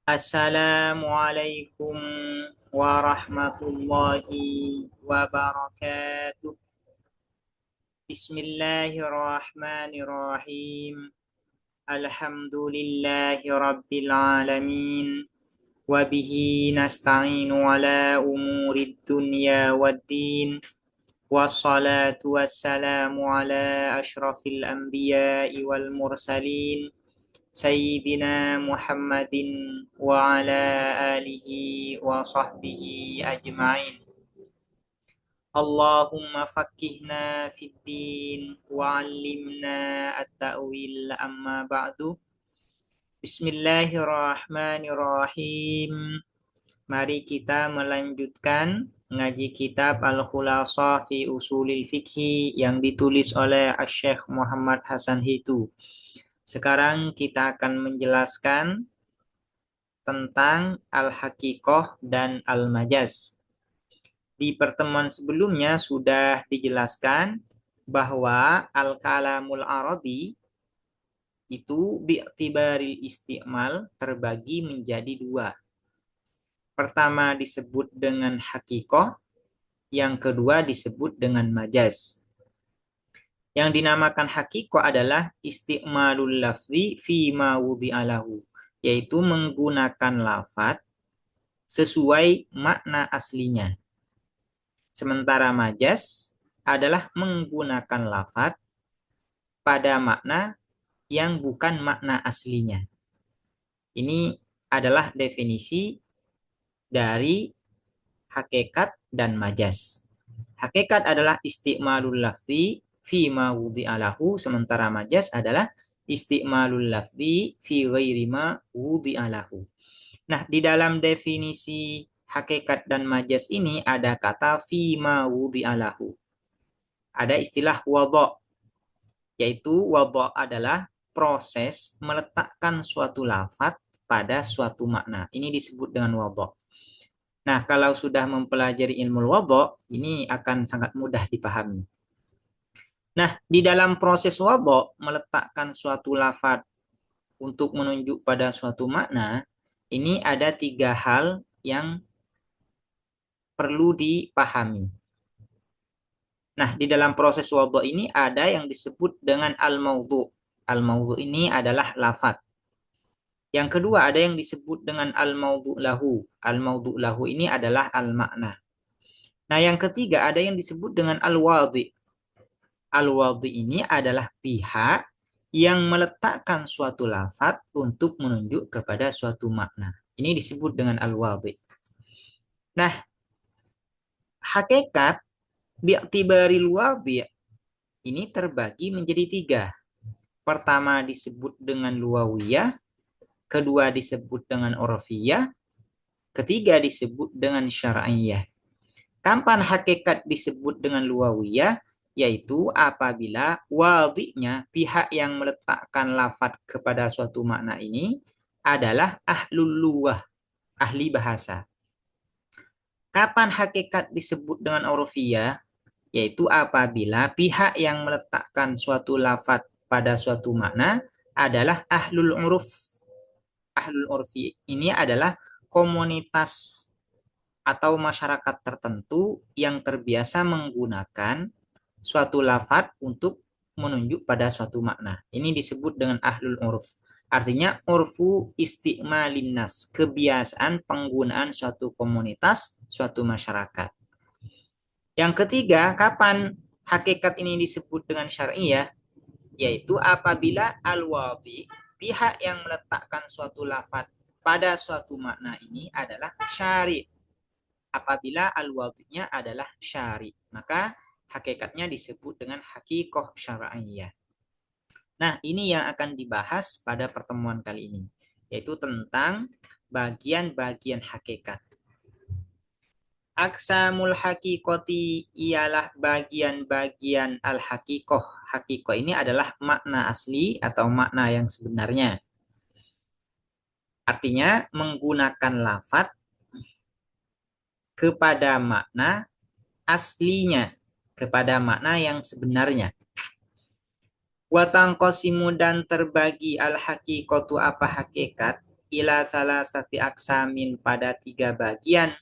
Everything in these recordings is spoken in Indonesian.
Assalamualaikum warahmatullahi wabarakatuh. Bismillahirrahmanirrahim. Alhamdulillahi rabbil alamin. Wabihi nasta'inu ala umurid dunya waddin. Wassalatu wassalamu ala ashrafil anbiya'i wal mursalin. Sayyidina Muhammadin wa ala alihi wa sahbihi ajma'in. Allahumma faqihna fid din wa 'allimna at-ta'wil amma ba'du. Bismillahirrahmanirrahim. Mari kita melanjutkan ngaji kitab Al-Khulasah fi Usulil Fiqhi yang ditulis oleh Asy-Syaikh Muhammad Hasan Hitu. Sekarang kita akan menjelaskan tentang al-haqiqah dan al-majaz. Di pertemuan sebelumnya sudah dijelaskan bahwa al-kalamul arabi itu bi'tibari isti'mal terbagi menjadi dua. Pertama disebut dengan haqiqah, yang kedua disebut dengan majaz. Yang dinamakan haqiqah adalah isti'malul lafzi fi ma wudi'alahu, yaitu menggunakan lafaz sesuai makna aslinya. Sementara majaz adalah menggunakan lafaz pada makna yang bukan makna aslinya. Ini adalah definisi dari hakikat dan majaz. Hakikat adalah isti'malul lafzi fi ma wudi'alahu, sementara majaz adalah isti'malul lafzi fi ghairi ma wudi'alahu. Nah, di dalam definisi hakikat dan majaz ini ada kata fi ma wudi'alahu. Ada istilah wadha', yaitu wadha' adalah proses meletakkan suatu lafaz pada suatu makna. Ini disebut dengan wadha'. Nah, kalau sudah mempelajari ilmu wadha', ini akan sangat mudah dipahami. Nah, di dalam proses wadha' meletakkan suatu lafaz untuk menunjuk pada suatu makna, ini ada tiga hal yang perlu dipahami. Nah, di dalam proses wadha' ini ada yang disebut dengan al-maudhu'. Al-maudhu' ini adalah lafaz. Yang kedua ada yang disebut dengan al-maudhu' lahu. Al-maudhu' lahu ini adalah al-makna. Nah, yang ketiga ada yang disebut dengan al-wadhi'. Al-wadhi' ini adalah pihak yang meletakkan suatu lafaz untuk menunjuk kepada suatu makna. Ini disebut dengan al-wadhi'. Nah, hakikat bi'tibaril wadhi' ini terbagi menjadi tiga. Pertama disebut dengan luwawiyah, kedua disebut dengan urfiyah, ketiga disebut dengan syar'iyah. Kapan hakikat disebut dengan luwawiyah? Yaitu apabila wadhi'nya, pihak yang meletakkan lafaz kepada suatu makna ini adalah ahlul lughah, ahli bahasa. Kapan hakikat disebut dengan urfiyah? Yaitu apabila pihak yang meletakkan suatu lafaz pada suatu makna adalah ahlul uruf. Ahlul urfi ini adalah komunitas atau masyarakat tertentu yang terbiasa menggunakan suatu lafaz untuk menunjuk pada suatu makna. Ini disebut dengan ahlul uruf. Artinya urfu isti'malin nas, kebiasaan penggunaan suatu komunitas, suatu masyarakat. Yang ketiga, kapan hakikat ini disebut dengan syar'iyah? Yaitu apabila al-wadhi, pihak yang meletakkan suatu lafaz pada suatu makna ini adalah syari'. Apabila al-wadhi'nya adalah syari', maka hakikatnya disebut dengan haqiqah syar'iyah. Nah, ini yang akan dibahas pada pertemuan kali ini, yaitu tentang bagian-bagian hakikat. Aqsamul haqiqati ialah bagian-bagian al-haqiqah. Haqiqah ini adalah makna asli atau makna yang sebenarnya. Artinya menggunakan lafaz kepada makna aslinya, kepada makna yang sebenarnya. Watang qasimu dan terbagi al-haqiqatu apa hakikat ila salasati aksamin pada 3 bagian,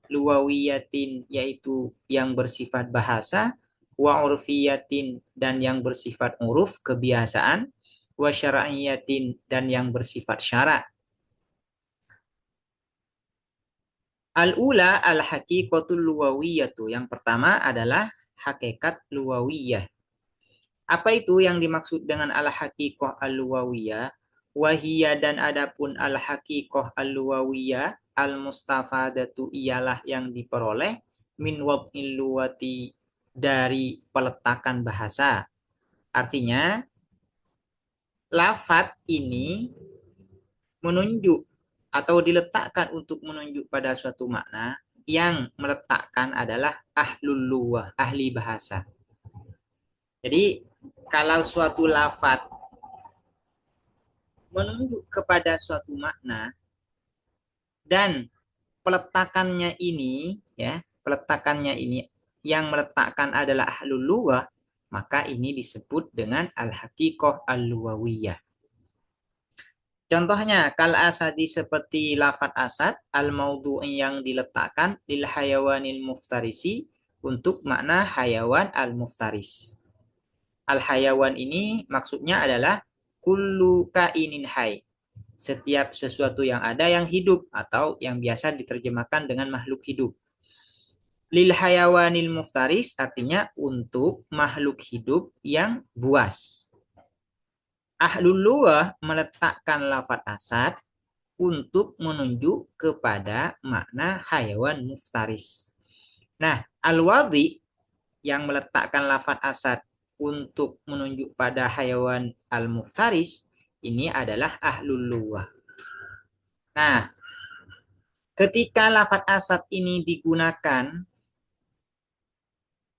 luwawiyatin yaitu yang bersifat bahasa, wa urfiyatin dan yang bersifat uruf kebiasaan, wa syar'iyatin dan yang bersifat syarak. Al-ula al-haqiqatul luwawiyatu. Yang pertama adalah hakikat luwawiyah. Apa itu yang dimaksud dengan al-haqiqah al-luwawiyah? Wahiyah dan adapun al-haqiqah al-luwawiyah al-mustafadatu ialah yang diperoleh min wad'il luwati dari peletakan bahasa. Artinya, lafadz ini menunjuk atau diletakkan untuk menunjuk pada suatu makna yang meletakkan adalah ahlul luwah, ahli bahasa. Jadi, kalau suatu lafadz menunjuk kepada suatu makna dan peletakannya ini yang meletakkan adalah ahlul lughah, maka ini disebut dengan al-haqiqah al-lughawiyah. Contohnya kal asadi seperti lafadz asad al-maudhu'i yang diletakkan lil hayawanil muftarisi untuk makna hayawan al-muftaris. Al-hayawan ini maksudnya adalah kullu kainin hai. Setiap sesuatu yang ada yang hidup atau yang biasa diterjemahkan dengan makhluk hidup. Lil hayawanil muftaris artinya untuk makhluk hidup yang buas. Ahlul lughah meletakkan lafadz asad untuk menunjuk kepada makna hayawan muftaris. Nah, al-wadhi yang meletakkan lafadz asad untuk menunjuk pada hayawan al-muftaris ini adalah ahlul lughah. Nah, ketika lafadz asad ini digunakan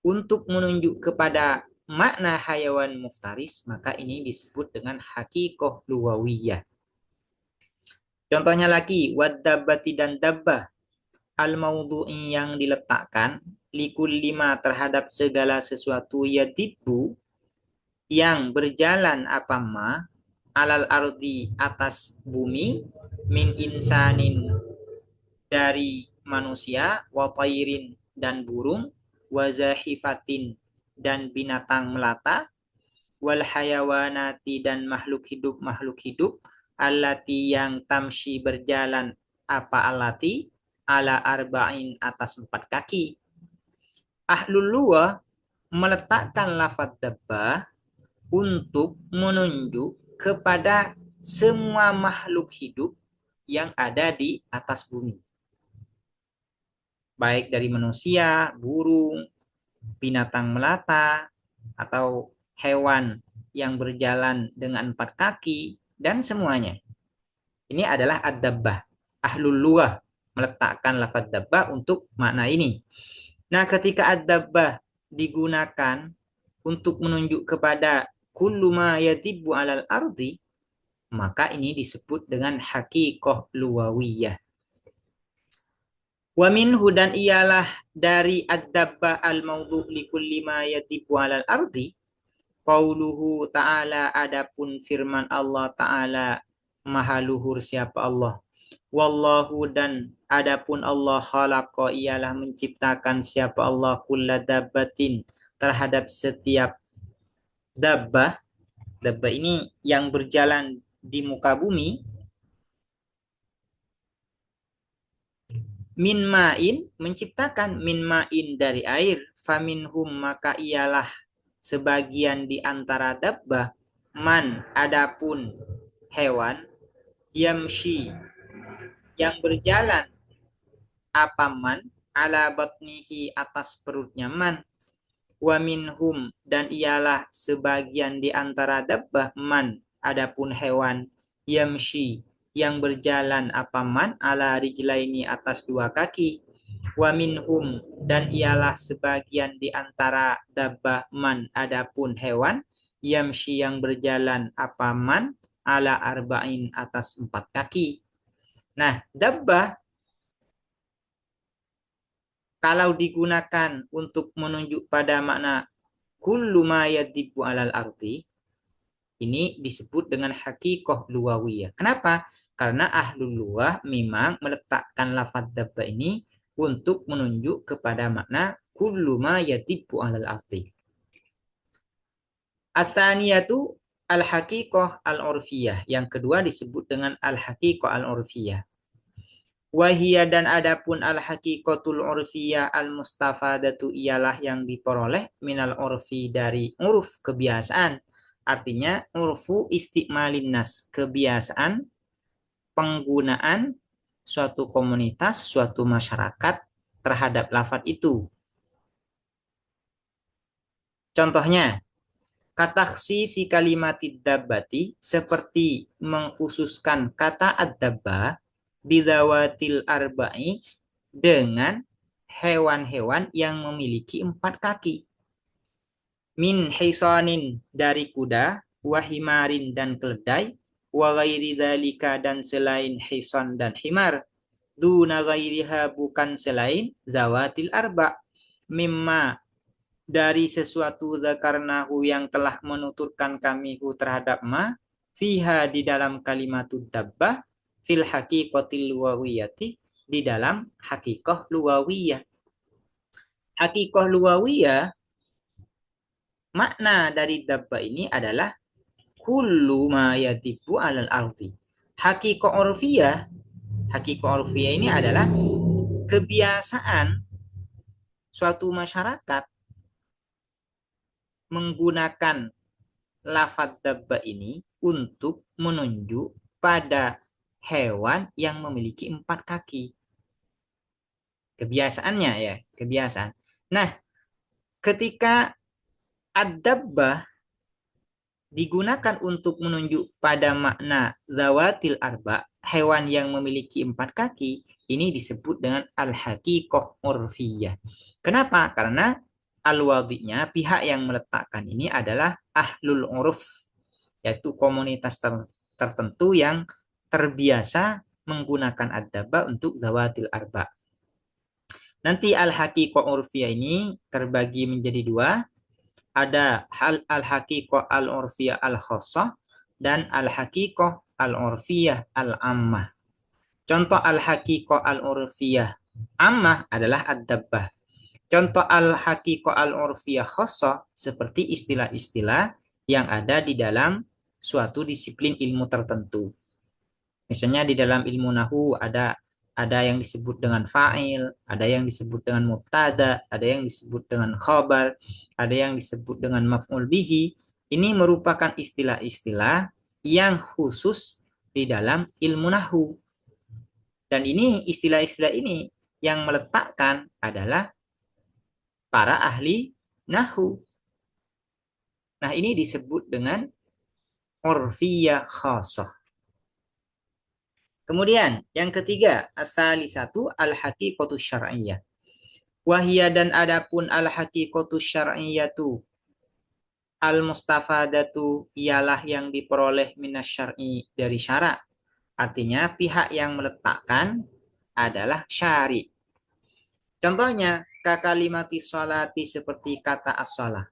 untuk menunjuk kepada makna hayawan muftaris, maka ini disebut dengan haqiqah lughawiyah. Contohnya lagi, wad-dabbati dan dabbah, al-maudhu'i yang diletakkan, likul lima terhadap segala sesuatu yadibbu, yang berjalan apa ma, alal ardi atas bumi, min insanin dari manusia, wa tayrin dan burung, wa zahifatin dan binatang melata, wal hayawanati dan makhluk hidup, allati yang tamshi berjalan apa alati, ala arba'in atas 4 kaki. Ahlul lughah meletakkan lafadz dabbah untuk menunjuk kepada semua makhluk hidup yang ada di atas bumi. Baik dari manusia, burung, binatang melata, atau hewan yang berjalan dengan 4 kaki, dan semuanya. Ini adalah ad-dabbah. Ahlul lughah meletakkan lafadz dabbah untuk makna ini. Nah, ketika ad-dabbah digunakan untuk menunjuk kepada kullu ma yadibbu alal ardi, maka ini disebut dengan haqiqah lughawiyah. Wa minhu dan ialah dari ad-dabbah al-maudhu' li kulli ma yadibbu alal ardi, qauluhu ta'ala adapun firman Allah ta'ala maha luhur siapa Allah. Wallahu dan adapun Allah khalaqa ialah menciptakan siapa Allah kulla dabbatin terhadap setiap dabbah. Dabbah ini yang berjalan di muka bumi. Min ma'in menciptakan min ma'in dari air. Faminhum maka ialah sebagian di antara dabbah man adapun hewan yamshi yang berjalan apa man ala batnihi atas perutnya man, wa minhum dan ialah sebagian di antara dabbah man adapun hewan yamshi yang berjalan apa man ala rijlaini atas 2 kaki, wa minhum dan ialah sebagian di antara dabbah man adapun hewan yamshi yang berjalan apa man ala arba'in atas 4 kaki. Nah, dabbah kalau digunakan untuk menunjuk pada makna kullu ma yadibbu alal ardi, ini disebut dengan hakikoh luwawiyah. Kenapa? Karena ahlul luwah memang meletakkan lafadz dabba ini untuk menunjuk kepada makna kullu ma yatibu alal arti. Asaniyatu al-haqiqah al-urfiyah. Yang kedua disebut dengan al-haqiqah al-urfiyah. Wahia dan adapun al-haqiqatul urfiyah al-mustafadatu ialah yang diperoleh minal urfi dari uruf kebiasaan. Artinya urfu istiqmalin nas, kebiasaan penggunaan suatu komunitas, suatu masyarakat terhadap lafadz itu. Contohnya, kataksi si kalimatid dabbati seperti mengkhususkan kata ad-dabba bidawatil arba'i dengan hewan-hewan yang memiliki 4 kaki. Min hisanin dari kuda, wahimarin dan keledai, wa ghairi dzalika dan selain hisan dan himar, duna ghairiha bukan selain zawatil arba, mimma dari sesuatu dzakarnahu yang telah menuturkan kamihu terhadap ma fiha di dalam kalimatud dabbah fil haqiqatil luwawiyati di dalam hakikoh luwawiyah. Hakikoh luwawiyah makna dari dabba ini adalah kullu ma yatibu alal ardi. Hakikoh urfiyah ini adalah kebiasaan suatu masyarakat menggunakan lafadz dabba ini untuk menunjuk pada hewan yang memiliki 4 kaki. Kebiasaannya ya, kebiasaan. Nah, ketika ad-dabbah digunakan untuk menunjuk pada makna zawatil arba, hewan yang memiliki 4 kaki, ini disebut dengan al-haqiqah urfiyah. Kenapa? Karena al-wadhi'nya, pihak yang meletakkan ini adalah ahlul uruf, yaitu komunitas tertentu yang terbiasa menggunakan ad-dabba untuk zawatil arba. Nanti al-haqiqah urfiyah ini terbagi menjadi 2. Ada al-haqiqah al-urfiyah al-khassah dan al-haqiqah al-urfiyah al-ammah. Contoh al-haqiqah al-urfiyah ammah adalah ad-dabbah. Contoh al-haqiqah al-urfiyah khassah seperti istilah-istilah yang ada di dalam suatu disiplin ilmu tertentu. Misalnya di dalam ilmu nahwu ada yang disebut dengan fa'il, ada yang disebut dengan mubtada, ada yang disebut dengan khabar, ada yang disebut dengan maf'ul bihi. Ini merupakan istilah-istilah yang khusus di dalam ilmu nahwu. Dan ini istilah-istilah ini yang meletakkan adalah para ahli nahwu. Nah, ini disebut dengan urfiyah khassah. Kemudian yang ketiga, as-salisatu al-haqiqatu syar'iyyah. Wahia dan adapun al-haqiqatu syar'iyyatu al-mustafadatu ialah yang diperoleh minasyar'i dari syara'. Artinya pihak yang meletakkan adalah syari'. Contohnya kakalimati sholati seperti kata as-shalah.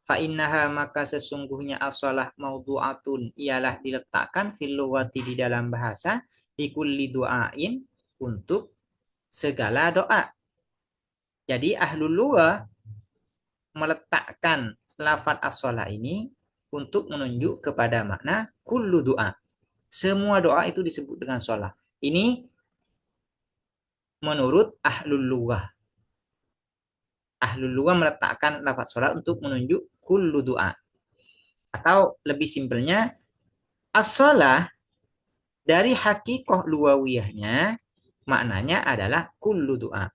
Fa innaha maka sesungguhnya as-shalah maudu'atun ialah diletakkan fil lughati di dalam bahasa likulli du'ain untuk segala doa. Jadi ahlul lughah meletakkan lafaz as-shalah ini untuk menunjuk kepada makna kullu doa. Semua doa itu disebut dengan shalah. Ini menurut ahlul lughah. Ahlul lughah meletakkan lafaz shalah untuk menunjuk kullu doa. Atau lebih simpelnya as-shalah dari hakikoh luwawiyahnya maknanya adalah kullu doa.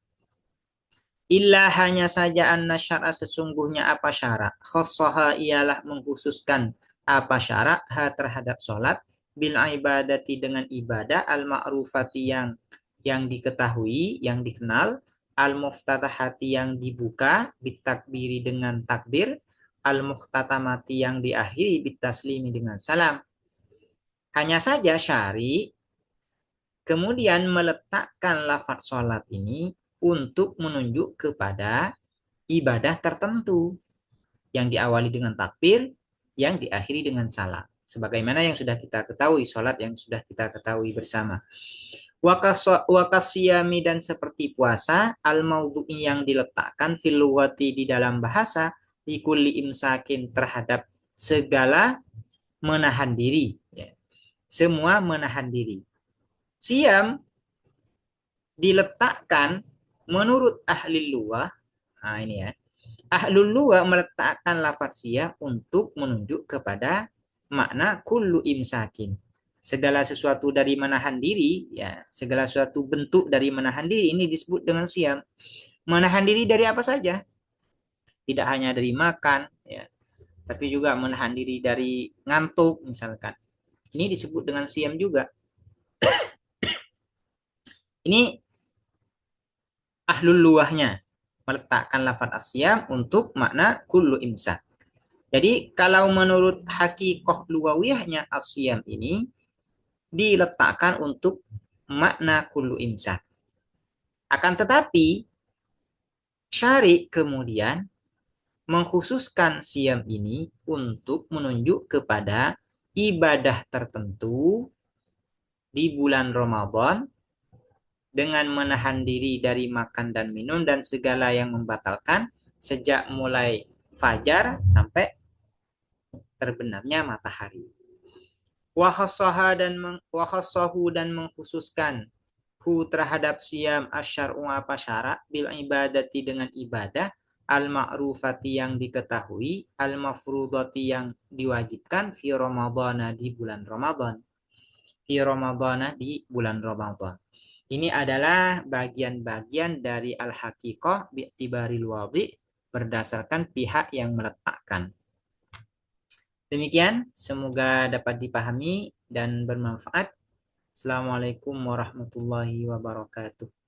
Illa hanya saja anna syara' sesungguhnya apa syara' khassaha ialah mengkhususkan apa syara' terhadap sholat bil ibadati dengan ibadah al ma'rufati yang diketahui, yang dikenal, al muftatahati yang dibuka bitakbiri dengan takbir, al mukhtatamati yang diakhiri bitaslimi dengan salam. Hanya saja syari kemudian meletakkan lafaz sholat ini untuk menunjuk kepada ibadah tertentu yang diawali dengan takbir, yang diakhiri dengan salam. Sebagaimana yang sudah kita ketahui, sholat yang sudah kita ketahui bersama. Wakasiyami dan seperti puasa, al-maudhu'i yang diletakkan fil lughati di dalam bahasa, likulli imsakin terhadap segala menahan diri. Ya. Semua menahan diri. Siam diletakkan menurut ahli lughah. Nah ini ya. Ahlul lughah meletakkan lafaz siam untuk menunjuk kepada makna kullu imsakin. Segala sesuatu dari menahan diri, ya, segala sesuatu bentuk dari menahan diri ini disebut dengan siam. Menahan diri dari apa saja? Tidak hanya dari makan, ya, tapi juga menahan diri dari ngantuk misalkan. Ini disebut dengan siam juga. Ini ahlul luahnya meletakkan lafaz asyam untuk makna kullu imsak. Jadi kalau menurut hakikoh luwawiyahnya asyam ini diletakkan untuk makna kullu imsak. Akan tetapi syari kemudian mengkhususkan siam ini untuk menunjuk kepada ibadah tertentu di bulan Ramadan dengan menahan diri dari makan dan minum dan segala yang membatalkan sejak mulai fajar sampai terbenamnya matahari. Wahassahu dan mengkhususkan hu terhadap siam asyar'u apa syarak bil ibadati dengan ibadah al-ma'rufati yang diketahui al-mafrudati yang diwajibkan fi ramadhana di bulan Ramadan. Fi ramadhana di bulan Ramadan. Ini adalah bagian-bagian dari al-haqiqah bi'tibaril wadhi berdasarkan pihak yang meletakkan. Demikian, semoga dapat dipahami dan bermanfaat. Assalamualaikum warahmatullahi wabarakatuh.